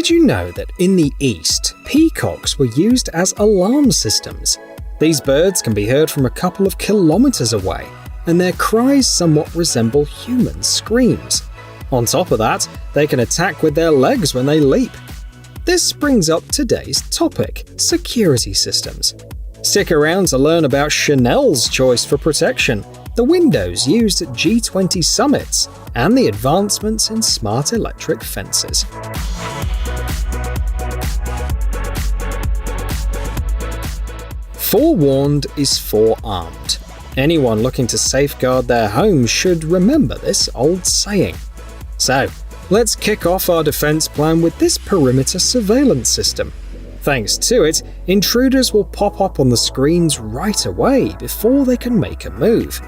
Did you know that in the East, peacocks were used as alarm systems? These birds can be heard from a couple of kilometers away, and their cries somewhat resemble human screams. On top of that, they can attack with their legs when they leap. This brings up today's topic: security systems. Stick around to learn about Chanel's choice for protection, the windows used at G20 summits, and the advancements in smart electric fences. Forewarned is forearmed. Anyone looking to safeguard their home should remember this old saying. So, let's kick off our defense plan with this perimeter surveillance system. Thanks to it, intruders will pop up on the screens right away before they can make a move.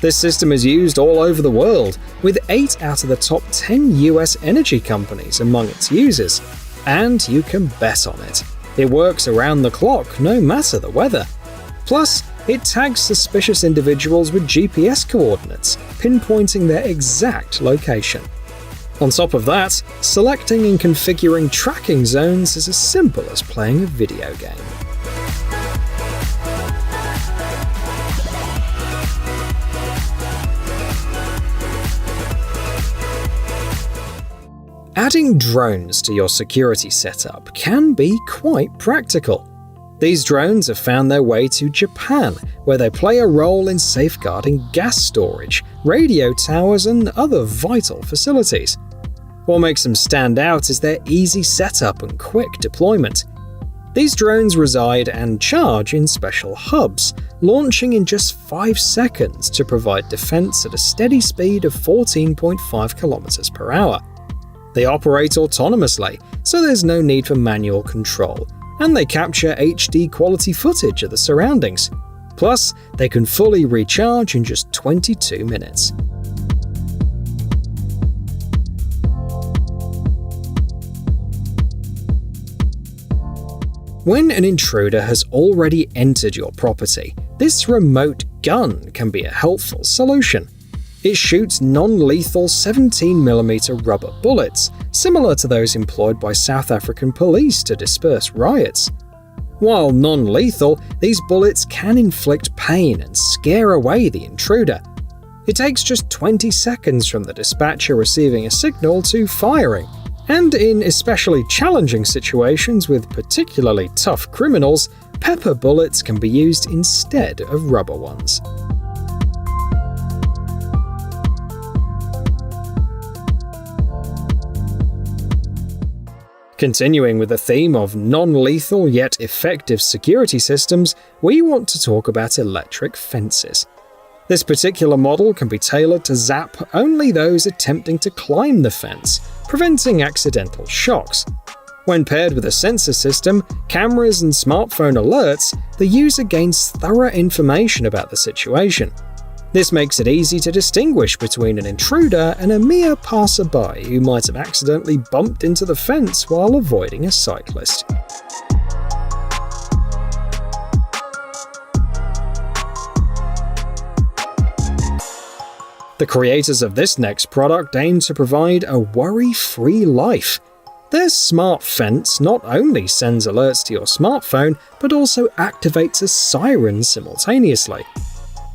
This system is used all over the world, with 8 out of the top 10 US energy companies among its users. And you can bet on it. It works around the clock, no matter the weather. Plus, it tags suspicious individuals with GPS coordinates, pinpointing their exact location. On top of that, selecting and configuring tracking zones is as simple as playing a video game. Adding drones to your security setup can be quite practical. These drones have found their way to Japan, where they play a role in safeguarding gas storage, radio towers, and other vital facilities. What makes them stand out is their easy setup and quick deployment. These drones reside and charge in special hubs, launching in just 5 seconds to provide defense at a steady speed of 14.5 kilometers per hour. They operate autonomously, so there's no need for manual control, and they capture HD quality footage of the surroundings. Plus, they can fully recharge in just 22 minutes. When an intruder has already entered your property, this remote gun can be a helpful solution. It shoots non-lethal 17mm rubber bullets, similar to those employed by South African police to disperse riots. While non-lethal, these bullets can inflict pain and scare away the intruder. It takes just 20 seconds from the dispatcher receiving a signal to firing, and in especially challenging situations with particularly tough criminals, pepper bullets can be used instead of rubber ones. Continuing with the theme of non-lethal yet effective security systems, we want to talk about electric fences. This particular model can be tailored to zap only those attempting to climb the fence, preventing accidental shocks. When paired with a sensor system, cameras, and smartphone alerts, the user gains thorough information about the situation. This makes it easy to distinguish between an intruder and a mere passerby who might have accidentally bumped into the fence while avoiding a cyclist. The creators of this next product aim to provide a worry-free life. Their smart fence not only sends alerts to your smartphone, but also activates a siren simultaneously.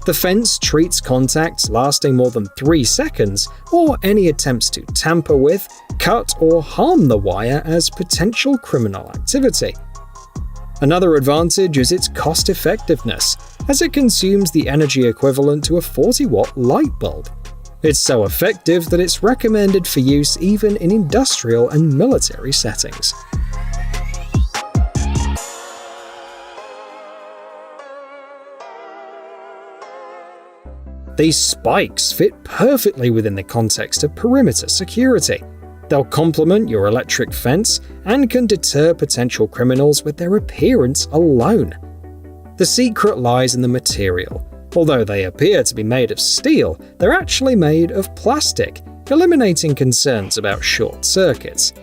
The fence treats contacts lasting more than 3 seconds, or any attempts to tamper with, cut, or harm the wire as potential criminal activity. Another advantage is its cost-effectiveness, as it consumes the energy equivalent to a 40-watt light bulb. It's so effective that it's recommended for use even in industrial and military settings. These spikes fit perfectly within the context of perimeter security. They'll complement your electric fence and can deter potential criminals with their appearance alone. The secret lies in the material. Although they appear to be made of steel, they're actually made of plastic, eliminating concerns about short circuits.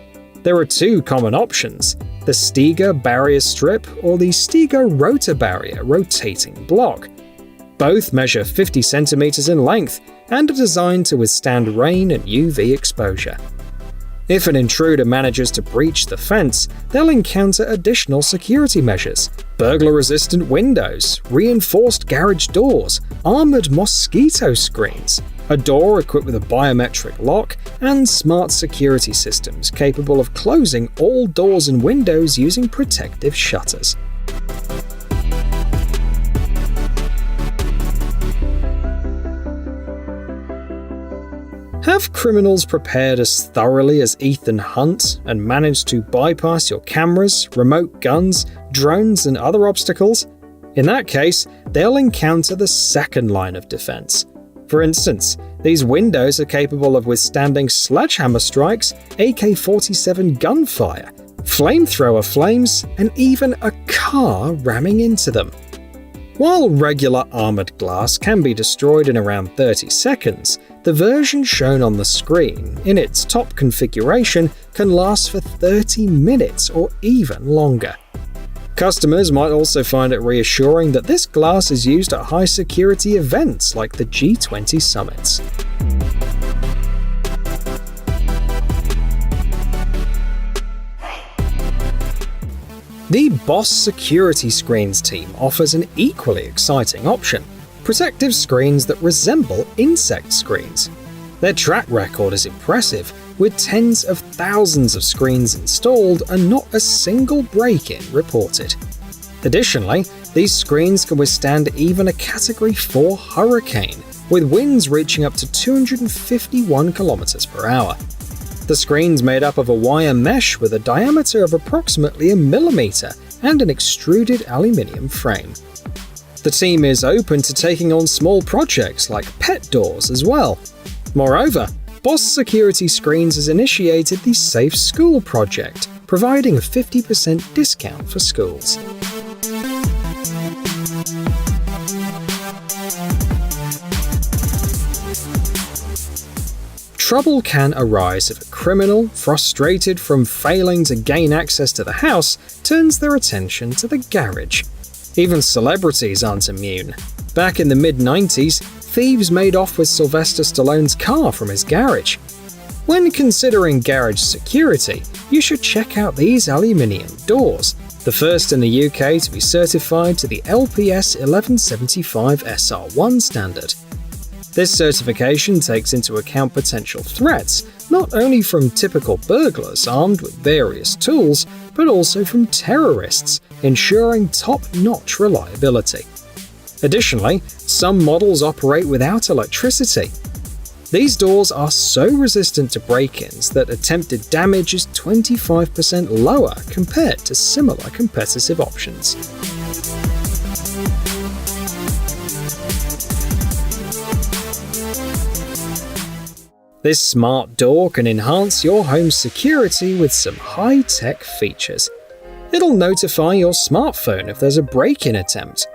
There are 2 common options: the Stiga barrier strip or the Stiga rotor barrier rotating block. Both measure 50 centimeters in length and are designed to withstand rain and UV exposure. If an intruder manages to breach the fence, they'll encounter additional security measures: burglar-resistant windows, reinforced garage doors, armored mosquito screens, a door equipped with a biometric lock, and smart security systems capable of closing all doors and windows using protective shutters. Have criminals prepared as thoroughly as Ethan Hunt and managed to bypass your cameras, remote guns, drones, and other obstacles? In that case, they'll encounter the second line of defense. For instance, these windows are capable of withstanding sledgehammer strikes, AK-47 gunfire, flamethrower flames, and even a car ramming into them. While regular armored glass can be destroyed in around 30 seconds, the version shown on the screen, in its top configuration, can last for 30 minutes or even longer. Customers might also find it reassuring that this glass is used at high-security events like the G20 summits. The Boss Security Screens team offers an equally exciting option: protective screens that resemble insect screens. Their track record is impressive, with tens of thousands of screens installed and not a single break-in reported. Additionally, these screens can withstand even a Category 4 hurricane, with winds reaching up to 251 km/h. The screen's made up of a wire mesh with a diameter of approximately a millimeter and an extruded aluminium frame. The team is open to taking on small projects like pet doors as well. Moreover, Boss Security Screens has initiated the Safe School project, providing a 50% discount for schools. Trouble can arise if a criminal, frustrated from failing to gain access to the house, turns their attention to the garage. Even celebrities aren't immune. Back in the mid-90s, thieves made off with Sylvester Stallone's car from his garage. When considering garage security, you should check out these aluminium doors, the first in the UK to be certified to the LPS 1175 SR1 standard. This certification takes into account potential threats, not only from typical burglars armed with various tools, but also from terrorists, ensuring top-notch reliability. Additionally, some models operate without electricity. These doors are so resistant to break-ins that attempted damage is 25% lower compared to similar competitive options. This smart door can enhance your home's security with some high-tech features. It'll notify your smartphone if there's a break-in attempt.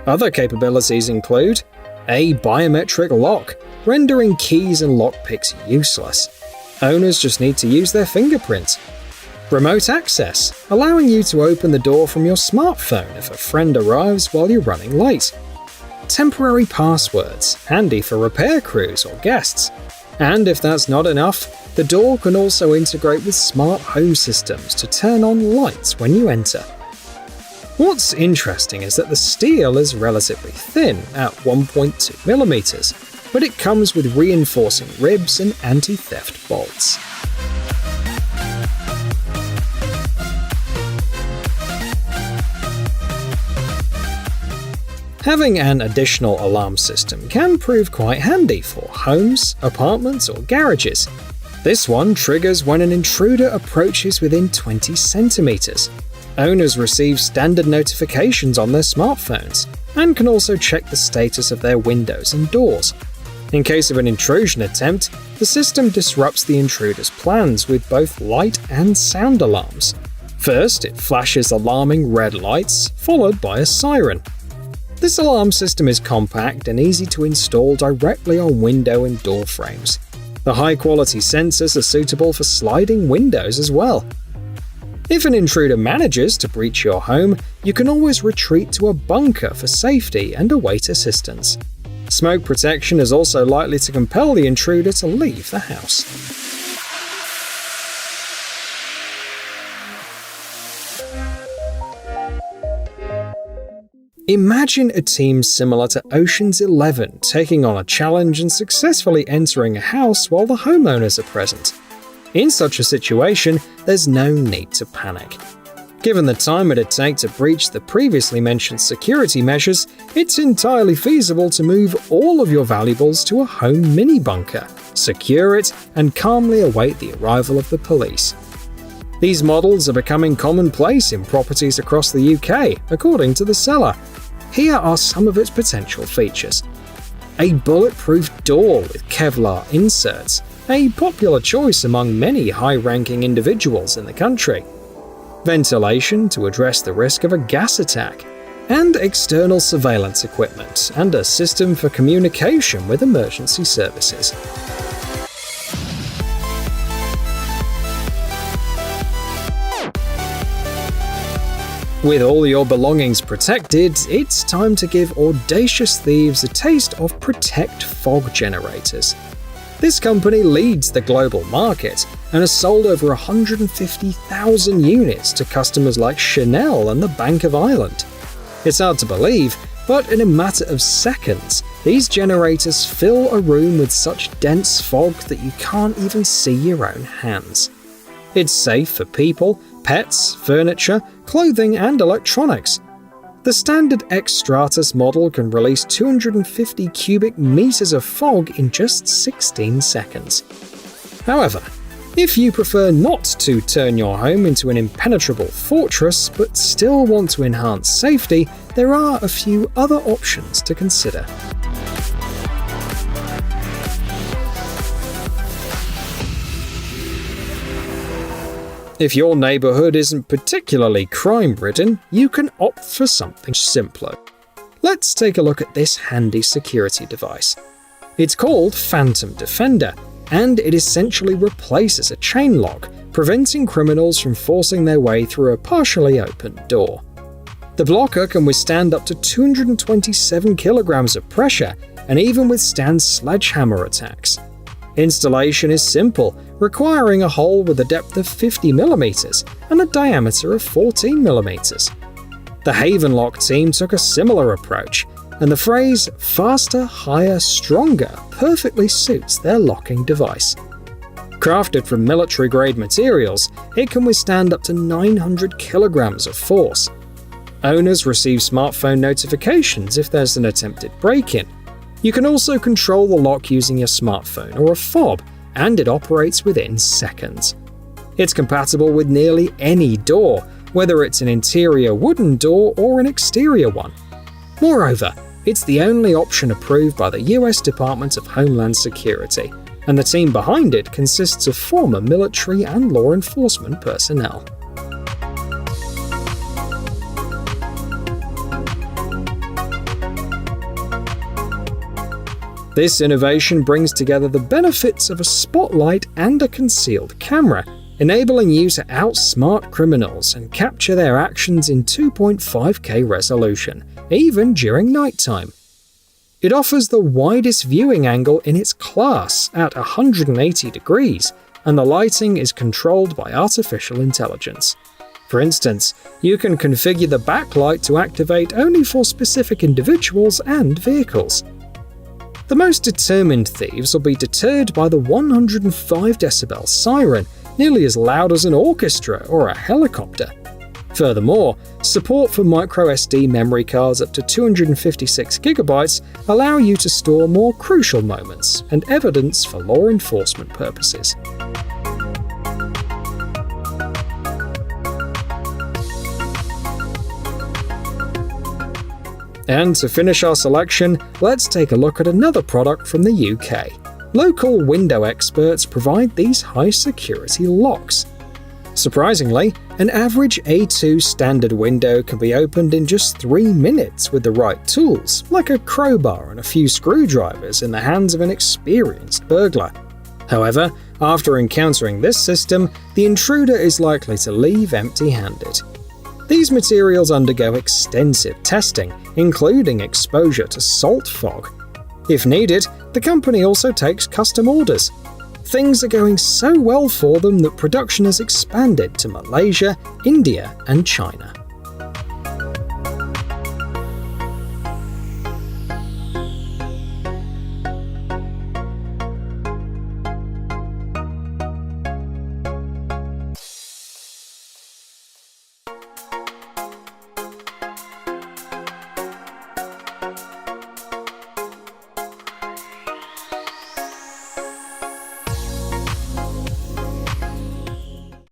Other capabilities include a biometric lock, rendering keys and lockpicks useless. Owners just need to use their fingerprint. Remote access, allowing you to open the door from your smartphone if a friend arrives while you're running late. Temporary passwords, handy for repair crews or guests. And if that's not enough, the door can also integrate with smart home systems to turn on lights when you enter. What's interesting is that the steel is relatively thin at 1.2 millimeters, but it comes with reinforcing ribs and anti-theft bolts. Having an additional alarm system can prove quite handy for homes, apartments, or garages. This one triggers when an intruder approaches within 20 centimeters. Owners receive standard notifications on their smartphones and can also check the status of their windows and doors. In case of an intrusion attempt, the system disrupts the intruder's plans with both light and sound alarms. First, it flashes alarming red lights, followed by a siren. This alarm system is compact and easy to install directly on window and door frames. The high-quality sensors are suitable for sliding windows as well. If an intruder manages to breach your home, you can always retreat to a bunker for safety and await assistance. Smoke protection is also likely to compel the intruder to leave the house. Imagine a team similar to Ocean's 11 taking on a challenge and successfully entering a house while the homeowners are present. In such a situation, there's no need to panic. Given the time it'd take to breach the previously mentioned security measures, it's entirely feasible to move all of your valuables to a home mini-bunker, secure it, and calmly await the arrival of the police. These models are becoming commonplace in properties across the UK, according to the seller. Here are some of its potential features. A bulletproof door with Kevlar inserts, a popular choice among many high-ranking individuals in the country. Ventilation to address the risk of a gas attack, and external surveillance equipment, and a system for communication with emergency services. With all your belongings protected, it's time to give audacious thieves a taste of Protect fog generators. This company leads the global market and has sold over 150,000 units to customers like Chanel and the Bank of Ireland. It's hard to believe, but in a matter of seconds, these generators fill a room with such dense fog that you can't even see your own hands. It's safe for people, pets, furniture, clothing, and electronics. The standard X-Stratus model can release 250 cubic meters of fog in just 16 seconds. However, if you prefer not to turn your home into an impenetrable fortress but still want to enhance safety, there are a few other options to consider. If your neighborhood isn't particularly crime-ridden, you can opt for something simpler. Let's take a look at this handy security device. It's called Phantom Defender, and it essentially replaces a chain lock, preventing criminals from forcing their way through a partially open door. The blocker can withstand up to 227 kilograms of pressure and even withstand sledgehammer attacks. Installation is simple, requiring a hole with a depth of 50 mm and a diameter of 14 mm. The Havenlock team took a similar approach, and the phrase "faster, higher, stronger" perfectly suits their locking device. Crafted from military-grade materials, it can withstand up to 900 kilograms of force. Owners receive smartphone notifications if there's an attempted break-in. You can also control the lock using your smartphone or a fob, and it operates within seconds. It's compatible with nearly any door, whether it's an interior wooden door or an exterior one. Moreover, it's the only option approved by the US Department of Homeland Security, and the team behind it consists of former military and law enforcement personnel. This innovation brings together the benefits of a spotlight and a concealed camera, enabling you to outsmart criminals and capture their actions in 2.5K resolution, even during nighttime. It offers the widest viewing angle in its class at 180 degrees, and the lighting is controlled by artificial intelligence. For instance, you can configure the backlight to activate only for specific individuals and vehicles. The most determined thieves will be deterred by the 105 decibel siren, nearly as loud as an orchestra or a helicopter. Furthermore, support for microSD memory cards up to 256 GB allow you to store more crucial moments and evidence for law enforcement purposes. And to finish our selection, let's take a look at another product from the UK. Local window experts provide these high-security locks. Surprisingly, an average A2 standard window can be opened in just 3 minutes with the right tools, like a crowbar and a few screwdrivers in the hands of an experienced burglar. However, after encountering this system, the intruder is likely to leave empty-handed. These materials undergo extensive testing, including exposure to salt fog. If needed, the company also takes custom orders. Things are going so well for them that production has expanded to Malaysia, India, and China.